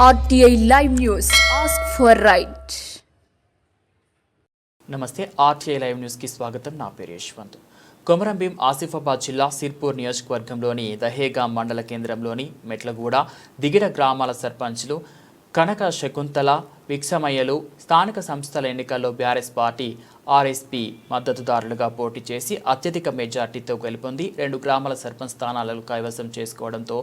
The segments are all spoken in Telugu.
RTI Live News. Ask for right. నమస్తే RTI Live News కి స్వాగతం. నా పేరు యశ్వంత్. కొమరంభీం ఆసిఫాబాద్ జిల్లా సిర్పూర్ నియోజకవర్గంలోని దహేగాం మండల కేంద్రంలోని మెట్లగూడ దిగిడ గ్రామాల సర్పంచ్లు కనక శకుంతల విక్సమయ్యలు స్థానిక సంస్థల ఎన్నికల్లో బీఆర్ఎస్ పార్టీ ఆర్ఎస్పీ మద్దతుదారులుగా పోటీ చేసి అత్యధిక మెజార్టీతో గెలుపొంది 2 గ్రామాల సర్పంచ్ స్థానాలను కైవసం చేసుకోవడంతో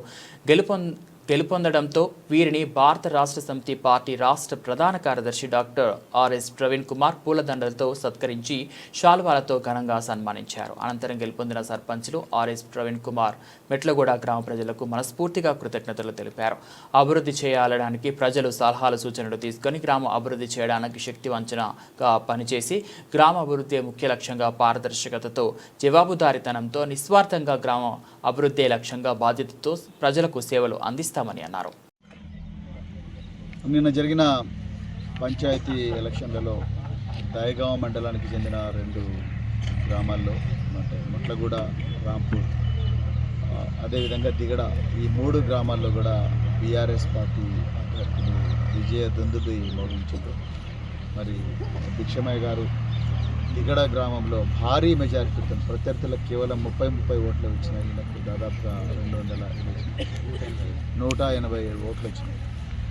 గెలుపొందడంతో వీరిని భారత రాష్ట్ర సమితి పార్టీ రాష్ట్ర ప్రధాన కార్యదర్శి డాక్టర్ ఆర్ఎస్ ప్రవీణ్ కుమార్ పూలదండలతో సత్కరించి శాలువాలతో ఘనంగా సన్మానించారు. అనంతరం గెలుపొందిన సర్పంచ్లు ఆర్ఎస్ ప్రవీణ్ కుమార్ మెట్లగూడ గ్రామ ప్రజలకు మనస్ఫూర్తిగా కృతజ్ఞతలు తెలిపారు. అభివృద్ధి చేయాలడానికి ప్రజలు సలహాలు సూచనలు తీసుకొని గ్రామ అభివృద్ధి చేయడానికి శక్తివంచనగా పనిచేసి గ్రామ అభివృద్ధి ముఖ్య లక్ష్యంగా పారదర్శకతతో జవాబుదారీతనంతో నిస్వార్థంగా గ్రామ అభివృద్ధి లక్ష్యంగా బాధ్యతతో ప్రజలకు సేవలు అందిస్తామని అన్నారు. నిన్న జరిగిన పంచాయతీ ఎలక్షన్లలో దహేగాం మండలానికి చెందిన 2 గ్రామాల్లో ముట్లగూడ, రాంపూర్, అదేవిధంగా దిగడ, ఈ 3 గ్రామాల్లో కూడా బీఆర్ఎస్ పార్టీ అభ్యర్థులు విజయ దుందుబి మోగించారు. మరి భిక్షమయ్య గారు దిగడ గ్రామంలో భారీ మెజారిటీతో ప్రత్యర్థులకు కేవలం 30 ఓట్లు వచ్చినాయి. ఈయనకు దాదాపుగా 187 ఓట్లు వచ్చినాయి.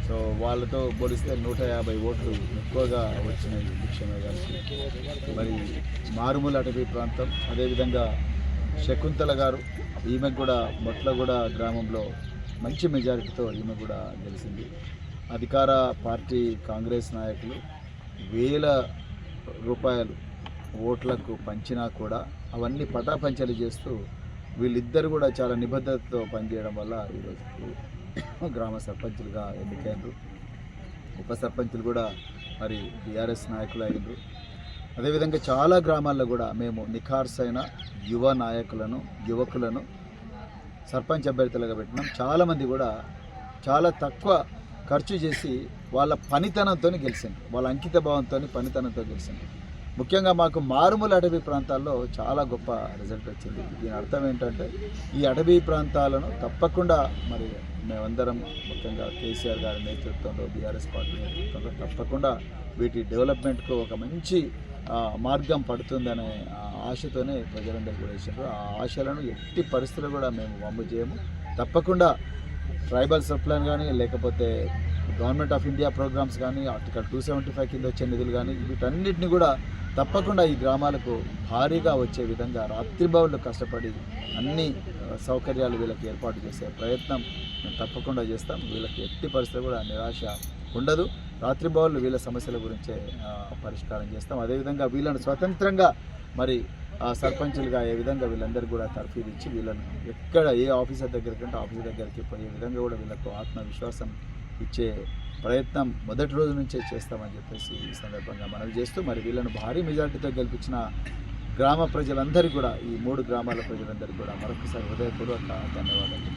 సో వాళ్ళతో పోలిస్తే 150 ఓట్లు ఎక్కువగా వచ్చినాయి భిక్షమయ్య గారికి. మరి మారుమూల అటవీ ప్రాంతం, అదేవిధంగా శకుంతల గారు, ఈమెకు కూడా మొట్లగూడ గ్రామంలో మంచి మెజారిటీతో ఈమె కూడా గెలిచింది. అధికార పార్టీ కాంగ్రెస్ నాయకులు వేల రూపాయలు ఓట్లకు పంచినా కూడా అవన్నీ పటాపంచలు చేస్తూ వీళ్ళిద్దరు కూడా చాలా నిబద్ధతతో పనిచేయడం వల్ల ఈరోజు గ్రామ సర్పంచులుగా ఎన్నికైనరు. ఉప సర్పంచులు కూడా మరి బీఆర్ఎస్ నాయకులు అయినరు. అదేవిధంగా చాలా గ్రామాల్లో కూడా మేము నిఖార్సైన యువ నాయకులను, యువకులను సర్పంచ్ అభ్యర్థులుగా పెట్టినాం. చాలామంది కూడా చాలా తక్కువ ఖర్చు చేసి వాళ్ళ పనితనంతో గెలిచింది, వాళ్ళ అంకిత భావంతో పనితనంతో గెలిచింది. ముఖ్యంగా మాకు మారుమూల అటవీ ప్రాంతాల్లో చాలా గొప్ప రిజల్ట్ వచ్చింది. దీని అర్థం ఏంటంటే ఈ అటవీ ప్రాంతాలను తప్పకుండా మరి మేమందరం, ముఖ్యంగా కేసీఆర్ గారి నేతృత్వంలో, బీఆర్ఎస్ పార్టీ నేతృత్వంలో తప్పకుండా వీటి డెవలప్మెంట్కు ఒక మంచి మార్గం పడుతుందనే ఆశతోనే ప్రజలందరూ కూడా వేసారు. ఆ ఆశలను ఎట్టి పరిస్థితులు కూడా మేము వమ్ము చేయము. తప్పకుండా ట్రైబల్ సప్లైన్ కానీ, లేకపోతే గవర్నమెంట్ ఆఫ్ ఇండియా ప్రోగ్రామ్స్ కానీ, ఆర్టికల్ 275 కింద వచ్చే నిధులు కానీ, వీటన్నిటిని కూడా తప్పకుండా ఈ గ్రామాలకు భారీగా వచ్చే విధంగా రాత్రిబౌళ్ళు కష్టపడి అన్ని సౌకర్యాలు వీళ్ళకి ఏర్పాటు చేసే ప్రయత్నం మేము తప్పకుండా చేస్తాం. వీళ్ళకి ఎట్టి పరిస్థితులు కూడా నిరాశ ఉండదు. రాత్రిబౌళ్ళు వీళ్ళ సమస్యల గురించే పరిష్కారం చేస్తాం. అదేవిధంగా వీళ్ళను స్వతంత్రంగా మరి సర్పంచులుగా ఏ విధంగా వీళ్ళందరికీ కూడా తర్ఫీదు ఇచ్చి వీళ్ళను ఎక్కడ ఏ ఆఫీసర్ దగ్గరికి అంటే ఆఫీసర్ దగ్గరికి పోయే విధంగా కూడా వీళ్ళకు ఆత్మవిశ్వాసం ఇచ్చే ప్రయత్నం మొదటి రోజు నుంచే చేస్తామని చెప్పేసి ఈ సందర్భంగా మనవి చేస్తూ, మరి వీళ్ళను భారీ మెజార్టీతో గెలిపించిన గ్రామ ప్రజలందరికీ కూడా, ఈ 3 గ్రామాల ప్రజలందరికీ కూడా మరొకసారి హృదయపూర్వక ధన్యవాదాలు.